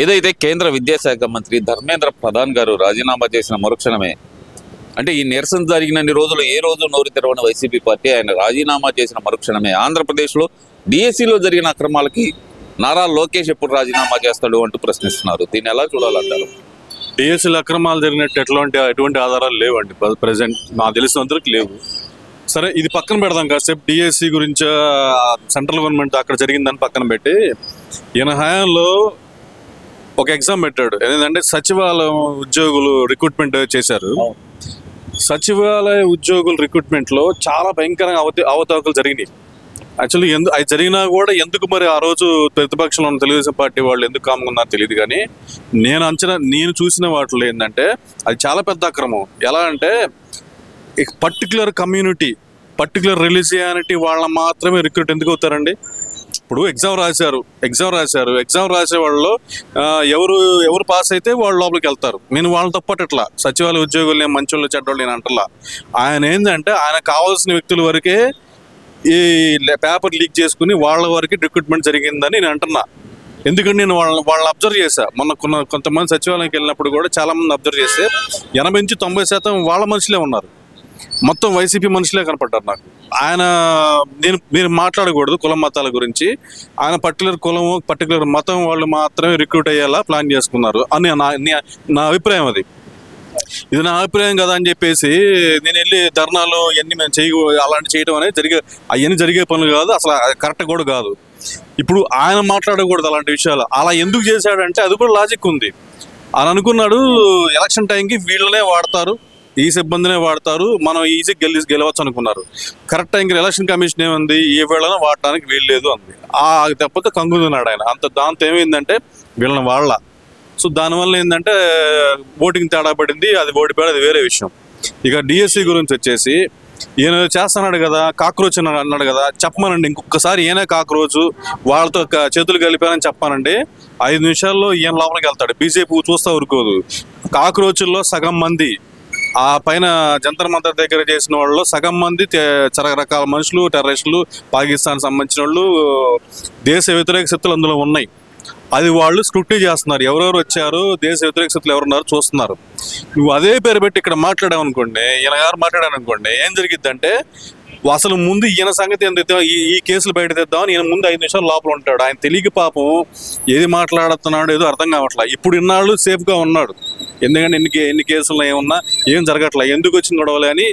ఏదైతే కేంద్ర విద్యాశాఖ మంత్రి ధర్మేంద్ర ప్రధాన్ గారు రాజీనామా చేసిన మరుక్షణమే, అంటే ఈ నిరసన జరిగినన్ని రోజులు ఏ రోజు నోరు తెరవని వైసీపీ పార్టీ ఆయన రాజీనామా చేసిన మరుక్షణమే ఆంధ్రప్రదేశ్లో డిఎస్సిలో జరిగిన అక్రమాలకి నారా లోకేష్ ఎప్పుడు రాజీనామా చేస్తాడు అంటూ ప్రశ్నిస్తున్నారు. దీన్ని ఎలా చూడాలంటారు? డిఎస్సీల అక్రమాలు జరిగినట్టు ఎటువంటి ఆధారాలు లేవండి ప్రజెంట్ నాకు తెలిసినంతవరకు లేవు. సరే, ఇది పక్కన పెడదాం కాసేపు. డిఎస్సి గురించి సెంట్రల్ గవర్నమెంట్ అక్కడ జరిగిందని పక్కన పెట్టి, ఈయన హయాంలో ఒక ఎగ్జామ్ పెట్టాడు. ఏంటంటే సచివాలయం ఉద్యోగులు రిక్రూట్మెంట్ చేశారు. సచివాలయ ఉద్యోగుల రిక్రూట్మెంట్లో చాలా భయంకరంగా అవకతవకలు జరిగినాయి. యాక్చువల్లీ అది జరిగినా కూడా ఎందుకు మరి ఆ రోజు ప్రతిపక్షంలో ఉన్న తెలుగుదేశం పార్టీ వాళ్ళు ఎందుకు కాముకున్నారో తెలియదు. కానీ నేను చూసిన వాటిలో ఏంటంటే అది చాలా పెద్ద అక్రమం. ఎలా అంటే పర్టికులర్ కమ్యూనిటీ, పర్టికులర్ రిలీజియానిటీ వాళ్ళ మాత్రమే రిక్రూట్ ఎందుకు అవుతారండి? ఇప్పుడు ఎగ్జామ్ రాశారు, ఎగ్జామ్ రాసే వాళ్ళు ఎవరు పాస్ అయితే వాళ్ళు లోపలికి వెళ్తారు. నేను వాళ్ళని తప్పట్లా, సచివాలయ ఉద్యోగులు నేను మంచోళ్ళు చెడ్డోళ్ళు నేను అంటలా. ఆయన ఏంటంటే ఆయన కావాల్సిన వ్యక్తుల వరకే ఈ పేపర్ లీక్ చేసుకుని వాళ్ళ వరకు రిక్రూట్మెంట్ జరిగిందని నేను అంటున్నా. ఎందుకంటే నేను వాళ్ళని అబ్జర్వ్ చేశా. మొన్న కొంతమంది సచివాలయంకి వెళ్ళినప్పుడు కూడా చాలా మంది అబ్జర్వ్ చేస్తే 80-90% వాళ్ళ మనుషులే ఉన్నారు. మొత్తం వైసీపీ మనుషులే కనపడ్డారు నాకు. ఆయన మీరు మాట్లాడకూడదు కులం మతాల గురించి. ఆయన పర్టికులర్ కులము పర్టికులర్ మతం వాళ్ళు మాత్రమే రిక్రూట్ అయ్యేలా ప్లాన్ చేసుకున్నారు అని నా అభిప్రాయం. అది ఇది నా అభిప్రాయం కదా అని చెప్పేసి నేను వెళ్ళి ధర్నాలు ఇవన్నీ మేము అలాంటి చేయడం అనేది అవన్నీ జరిగే పనులు కాదు, అసలు కరెక్ట్ కూడా కాదు. ఇప్పుడు ఆయన మాట్లాడకూడదు అలాంటి విషయాలు. అలా ఎందుకు చేశాడంటే అది కూడా లాజిక్ ఉంది. ఆయన అనుకున్నాడు ఎలక్షన్ టైంకి వీళ్ళనే వాడతారు, ఈ సిబ్బందినే వాడతారు, మనం ఈజీ గెలవచ్చు అనుకున్నారు. కరెక్ట్ టైంకి ఎలక్షన్ కమిషన్ ఏముంది, ఏ వేళలో వాడటానికి వీల్లేదు అంది. తప్పితే కంగుతున్నాడు ఆయన. దాంతో ఏమైందంటే వీళ్ళని వాళ్ళ. సో దానివల్ల ఏంటంటే ఓటింగ్ తేడా పడింది, అది ఓడిపోయాడు, అది వేరే విషయం. ఇక డిఎస్సి గురించి వచ్చేసి ఈయన చేస్తున్నాడు కదా, కాక్రోచ్ అన్నాడు కదా, చెప్పమనండి ఇంకొకసారి ఈయన కాక్రోచ్ వాళ్ళతో చేతులు కలిపానని చెప్పానండి, 5 నిమిషాల్లో ఈయన లోపలికి వెళ్తాడు. బీజేపీ చూస్తా ఊరుకోదు. కాక్రోచుల్లో సగం మంది ఆ పైన జంతర్ మంతర్ దగ్గర చేసిన వాళ్ళు సగం మంది రకరకాల మనుషులు, టెర్రరిస్టులు, పాకిస్తాన్ సంబంధించిన వాళ్ళు, దేశ వ్యతిరేక శక్తులు అందులో ఉన్నాయి. అది వాళ్ళు స్క్రూటినీ చేస్తున్నారు. ఎవరెవరు వచ్చారు, దేశ వ్యతిరేక శక్తులు ఎవరున్నారు చూస్తున్నారు. నువ్వు అదే పేరు పెట్టి ఇక్కడ మాట్లాడామనుకోండి, ఈయన గారు మాట్లాడారనుకోండి, ఏం జరిగిద్దంటే అసలు ముందు ఈయన సంగతి ఎంత ఈ కేసులు బయట తెద్దామని ఈయన ముందు 5 నిమిషాలు లోపల ఉంటాడు. ఆయన తెలియక పాపం ఏది మాట్లాడుతున్నాడు ఏదో అర్థం కావట్లా. ఇప్పుడు ఇన్నాళ్ళు సేఫ్గా ఉన్నాడు, ఎందుకంటే ఎన్ని కేసులు ఏమన్నా ఏం జరగట్లా, ఎందుకు వచ్చిన గొడవలే అని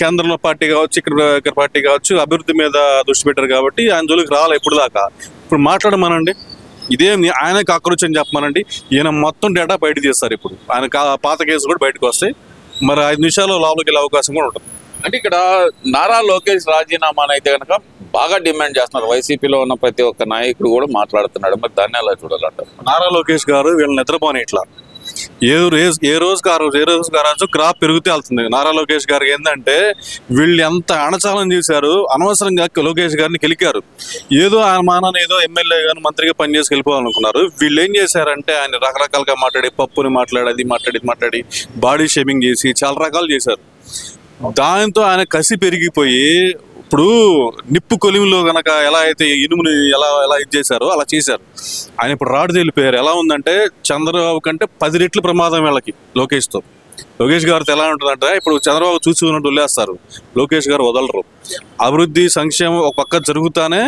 కేంద్రంలో పార్టీ కావచ్చు, ఇక్కడ పార్టీ కావచ్చు అభివృద్ధి మీద దృష్టి పెట్టారు కాబట్టి ఆయన జోలికి రావాలి ఇప్పుడు దాకా. ఇప్పుడు మాట్లాడమనండి, ఇదేం ఆయన కాక్రోచ్ అని చెప్పమనండి, ఈయన మొత్తం డేటా బయట తీస్తారు. ఇప్పుడు ఆయన పాత కేసులు కూడా బయటకు వస్తాయి. మరి 5 నిమిషాలు లోపలికి వెళ్ళే అవకాశం కూడా ఉంటుంది. అంటే ఇక్కడ నారా లోకేష్ రాజీనామాను అయితే కనుక బాగా డిమాండ్ చేస్తున్నారు. వైసీపీలో ఉన్న ప్రతి ఒక్క నాయకుడు కూడా మాట్లాడుతున్నాడు. మరి దాన్ని ఎలా చూడాలంటారు? నారా లోకేష్ గారు వీళ్ళని నిద్రపోని ఇట్లా ఏ రోజుకి ఆ రోజు క్రాప్ పెరుగుతూ వెళ్తుంది. నారా లోకేష్ గారు ఏంటంటే వీళ్ళు ఎంత అణచాలం చేశారు, అనవసరంగా లోకేష్ గారిని కెలికారు. ఏదో ఆయన మానాన్ని ఏదో ఎమ్మెల్యే గాని మంత్రిగా పనిచేసి వెళ్ళిపోవాలనుకున్నారు. వీళ్ళు ఏం చేశారంటే ఆయన రకరకాలుగా మాట్లాడి, పప్పుని మాట్లాడి బాడీ షేమింగ్ చేసి చాలా రకాలు చేశారు. దాంతో ఆయన కసి పెరిగిపోయి ఇప్పుడు నిప్పు కొలిమిలో కనుక ఎలా అయితే ఇనుముని ఎలా ఇది చేశారో అలా చేశారు. ఆయన ఇప్పుడు రాడు తేలిపోయారు. ఎలా ఉందంటే చంద్రబాబు కంటే 10 రెట్లు ప్రమాదం వీళ్ళకి లోకేష్తో. లోకేష్ గారితో ఎలా ఉంటుందంటే ఇప్పుడు చంద్రబాబు చూసి ఉన్నట్టు వదిలేస్తారు, లోకేష్ గారు వదలరు. అభివృద్ధి సంక్షేమం ఒక పక్క జరుగుతానే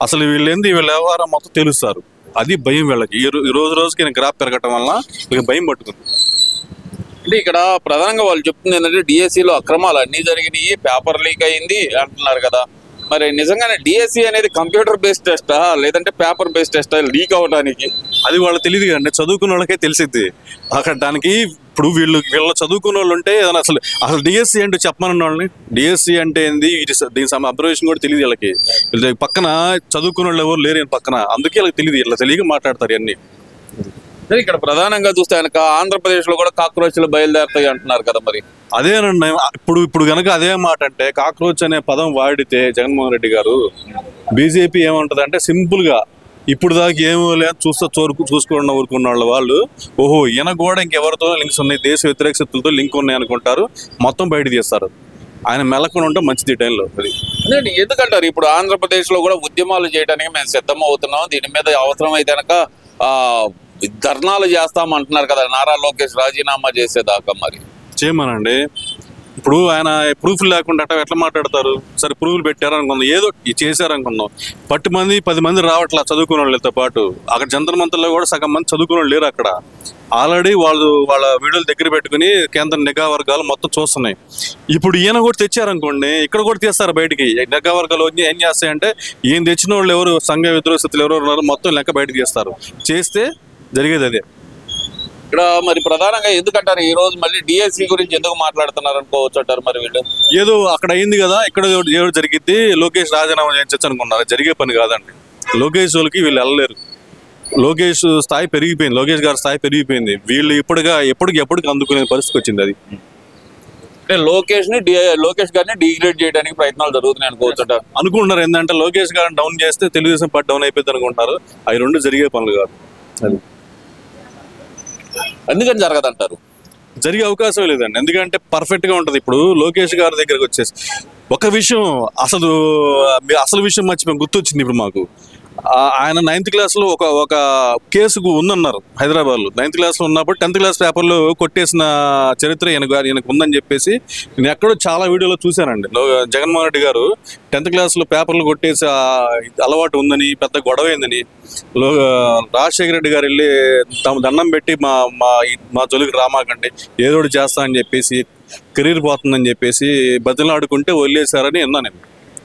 అసలు వీళ్ళ వ్యవహారం మొత్తం తెలుస్తారు. అది భయం వీళ్ళకి. ఈ రోజుకి గ్రాఫ్ పెరగటం వల్ల వీళ్ళకి భయం పట్టుకుంది. అంటే ఇక్కడ ప్రధానంగా వాళ్ళు చెప్తుంది ఏంటంటే డిఎస్సిలో అక్రమాలు అన్నీ జరిగినాయి, పేపర్ లీక్ అయింది అంటున్నారు కదా. మరి నిజంగానే డిఎస్సి అనేది కంప్యూటర్ బేస్డ్ టెస్టా లేదంటే పేపర్ బేస్డ్ టెస్టా లీక్ అవడానికి? అది వాళ్ళకి తెలియదు కదండి, చదువుకున్న వాళ్ళకే తెలిసిద్ది. అక్కడ దానికి ఇప్పుడు వీళ్ళ చదువుకున్న వాళ్ళు ఉంటే అసలు డిఎస్సి అంటే చెప్పమన్న వాళ్ళని, డిఎస్సి అంటే ఏంది దీని అబ్జర్వేషన్ కూడా తెలియదు వీళ్ళకి. పక్కన చదువుకున్న వాళ్ళు ఎవరు లేరు పక్కన, అందుకే వాళ్ళకి తెలియదు. ఇలా తెలియక మాట్లాడతారు ఇవన్నీ. ఇక్కడ ప్రధానంగా చూస్తే కనుక ఆంధ్రప్రదేశ్ లో కూడా కాక్రోచ్లు బయలుదేరుతాయి అంటున్నారు కదా. మరి అదేనండి. ఇప్పుడు కనుక అదే మాట అంటే కాక్రోచ్ అనే పదం వాడితే జగన్మోహన్ రెడ్డి గారు, బీజేపీ ఏమంటది అంటే సింపుల్ గా ఇప్పుడు దాకా ఏమో లేదు చూసుకోకుండా ఊరుకున్న వాళ్ళు ఓహో ఈయన కూడా ఇంకెవరితో లింక్స్ ఉన్నాయి, దేశ వ్యతిరేక శక్తులతో లింక్ ఉన్నాయి అనుకుంటారు, మొత్తం బయట తీస్తారు. ఆయన మెలకుండా ఉంటే మంచిది ఈ టైంలో. అది ఎందుకంటారు ఇప్పుడు ఆంధ్రప్రదేశ్ లో కూడా ఉద్యమాలు చేయడానికి మేము సిద్ధమవుతున్నాం, దీని మీద అవసరం అయితే కనుక ధర్నాలు చేస్తామంటున్నారు కదా నారా లోకేష్ రాజీనామా చేసేదాకా మరి. చేయమనండి. ఇప్పుడు ఆయన ప్రూఫ్ లేకుండా అట్లా ఎట్లా మాట్లాడతారు? సరే ప్రూఫ్లు పెట్టారు అనుకుందాం, ఏదో చేశారు అనుకుందాం. 10 మంది రావట్లా చదువుకునే వాళ్ళతో పాటు. అక్కడ జంతర్ మంతర్లో కూడా సగం మంది చదువుకునే వాళ్ళు లేరు అక్కడ. ఆల్రెడీ వాళ్ళ వీడియోలు దగ్గర పెట్టుకుని కేంద్ర నిఘా వర్గాలు మొత్తం చూస్తున్నాయి. ఇప్పుడు ఈయన కూడా తెచ్చారనుకోండి, ఇక్కడ కూడా తీస్తారు బయటికి. నిఘా వర్గాలు వచ్చి ఏం చేస్తాయంటే ఈయన తెచ్చిన వాళ్ళు ఎవరు, సంఘ విద్రోహస్తులు ఎవరు ఉన్నారో మొత్తం లెక్క బయటకు తీస్తారు. చేస్తే జరిగేది అదే. ఇక్కడ మరి ప్రధానంగా ఎందుకంటారు ఈ రోజు మళ్ళీ డిఎస్సి గురించి ఎందుకు మాట్లాడుతున్నారు అనుకోవచ్చు అంటారు మరి వీళ్ళు? ఏదో అక్కడ అయింది కదా, ఇక్కడ ఏదో జరిగిద్ది, లోకేష్ రాజీనామా చేయొచ్చు అనుకున్నారు. జరిగే పని కాదండి. లోకేష్ వాళ్ళకి వీళ్ళు వెళ్ళలేరు. లోకేష్ స్థాయి పెరిగిపోయింది, లోకేష్ గారి స్థాయి పెరిగిపోయింది. వీళ్ళు ఎప్పటికి అందుకునే పరిస్థితి వచ్చింది. అది అంటే లోకేష్ గారిని డిగ్రేడ్ చేయడానికి ప్రయత్నాలు జరుగుతున్నాయి అనుకోవచ్చు అంటారు. అనుకుంటున్నారు. ఏంటంటే లోకేష్ గారిని డౌన్ చేస్తే తెలుగుదేశం పార్టీ డౌన్ అయిపోయింది అనుకుంటున్నారు. అవి రెండు జరిగే పనులు కాదు. అది అందుకని జరగదంటారు. జరిగే అవకాశం లేదండి. ఎందుకంటే పర్ఫెక్ట్ గా ఉంటది. ఇప్పుడు లోకేష్ గారి దగ్గరకు వచ్చేసి ఒక విషయం, అసలు విషయం మర్చిపోయి గుర్తొచ్చింది ఇప్పుడు మాకు. ఆయన 9th క్లాస్లో ఒక కేసుకు ఉందన్నారు హైదరాబాద్లో. 9th క్లాస్లో ఉన్నప్పుడు 10th క్లాస్ పేపర్లో కొట్టేసిన చరిత్ర ఈయనకు ఉందని చెప్పేసి నేను ఎక్కడో చాలా వీడియోలో చూశానండి. జగన్మోహన్ రెడ్డి గారు 10th క్లాస్లో పేపర్లు కొట్టేసి అలవాటు ఉందని, పెద్ద గొడవ అయిందని రాజశేఖర రెడ్డి గారు వెళ్ళి తమ దండం పెట్టి మా జోలికి రామాకండి, ఏదో ఒకటి చేస్తా అని చెప్పేసి, కెరీర్ పోతుందని చెప్పేసి బతిలాడుకుంటే వదిలేశారని విన్నా నేను.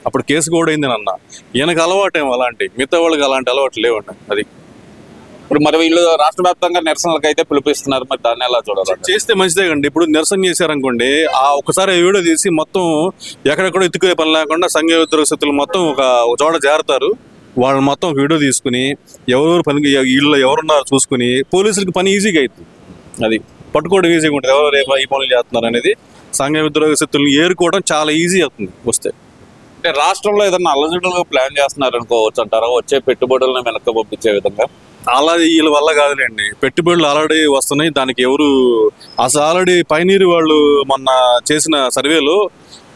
అప్పుడు కేసు కూడా అయింది అన్న. ఈయనకు అలవాటేమో అలాంటి, మిగతా వాళ్ళకి అలాంటి అలవాటు లేవండి. అది ఇప్పుడు మరి వీళ్ళు రాష్ట్ర వ్యాప్తంగా నిరసనలకు అయితే పిలిపిస్తున్నారు. మరి దాన్ని ఎలా చూడాలి? చేస్తే మంచిదే కండి. ఇప్పుడు నిరసన చేశారనుకోండి, ఆ ఒకసారి వీడియో తీసి మొత్తం ఎక్కడెక్కడో ఎత్తుకునే పని లేకుండా సంఘ ఉద్యోగస్తులు మొత్తం ఒక చోట చేరతారు. వాళ్ళు మొత్తం ఒక వీడియో తీసుకుని ఎవరెవరు పనికి వీళ్ళు ఎవరున్నారో చూసుకుని పోలీసులకి పని ఈజీగా అవుతుంది. అది పట్టుకోవడం ఈజీగా ఉంటుంది. ఎవరు రేపు ఈ పనులు చేస్తున్నారు అనేది సంఘ ఉద్యోగస్తులను ఏరుకోవడం చాలా ఈజీ అవుతుంది వస్తే. అంటే రాష్ట్రంలో ఏదన్నా అల్లజడులు ప్లాన్ చేస్తున్నారు అనుకోవచ్చు అంటారా? వచ్చే పెట్టుబడులను వెనక్కి పంపించే విధంగా. అలా వీళ్ళ వల్ల కాదులేండి. పెట్టుబడులు ఆల్రెడీ వస్తున్నాయి. దానికి అసలు ఆల్రెడీ పైనీరు వాళ్ళు మొన్న చేసిన సర్వేలో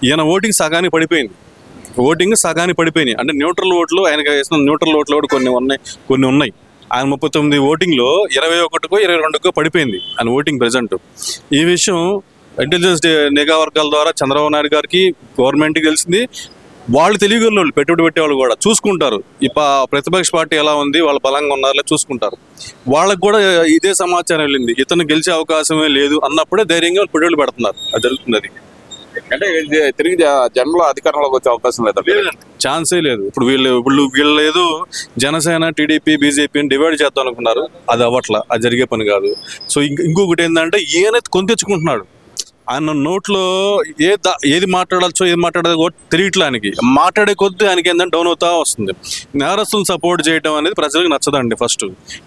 ఈయన ఓటింగ్ సగానికి పడిపోయినాయి. అంటే న్యూట్రల్ ఓట్లు, ఆయనకి వేసిన న్యూట్రల్ ఓట్లు కూడా కొన్ని ఉన్నాయి. ఆయన 39 ఓటింగ్లో 21కో 22కో పడిపోయింది ఆయన ఓటింగ్ ప్రెజెంట్. ఈ విషయం ఇంటెలిజెన్స్ నిఘా వర్గాల ద్వారా చంద్రబాబు నాయుడు గారికి, గవర్నమెంట్కి తెలిసింది. వాళ్ళు తెలియగల వాళ్ళు, పెట్టుబడి పెట్టేవాళ్ళు కూడా చూసుకుంటారు. ప్రతిపక్ష పార్టీ ఎలా ఉంది, వాళ్ళు బలంగా ఉన్నారో చూసుకుంటారు. వాళ్ళకు కూడా ఇదే సమాచారం వెళ్ళింది, ఇతను గెలిచే అవకాశమే లేదు అన్నప్పుడే ధైర్యంగా పెట్టుబడులు పెడుతున్నారు. అది జరుగుతుంది. అది అంటే తిరిగి జనంలో అధికారంలోకి వచ్చే అవకాశం లేదా? ఛాన్సే లేదు. ఇప్పుడు వీళ్ళు ఏదో జనసేన, టీడీపీ, బీజేపీని డివైడ్ చేద్దాం అనుకున్నారు. అది అవ్వట్లా, అది జరిగే పని కాదు. సో ఇంకొకటి ఏంటంటే ఈయన కొని తెచ్చుకుంటున్నాడు. ఆయన నోట్లో ఏది మాట్లాడాల్సో ఏది మాట్లాడదో కూడా తెలియట్లా. ఆయనకి మాట్లాడే కొద్దీ ఆయనకి ఏంటంటే డౌన్ అవుతా వస్తుంది. నేరస్తులను సపోర్ట్ చేయడం అనేది ప్రజలకు నచ్చదండి. ఫస్ట్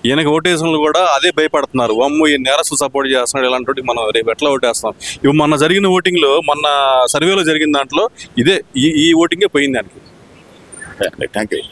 ఈయనకి ఓటేసినలు కూడా అదే భయపడుతున్నారు. అమ్మో ఈ నేరస్తులు సపోర్ట్ చేస్తున్నాడు, ఇలాంటి మనం రేపు ఎట్లా ఓటేస్తాం. ఇవి మొన్న జరిగిన ఓటింగ్లో, మొన్న సర్వేలో జరిగిన దాంట్లో ఇదే ఈ ఓటింగే పోయింది దానికి. Thank you.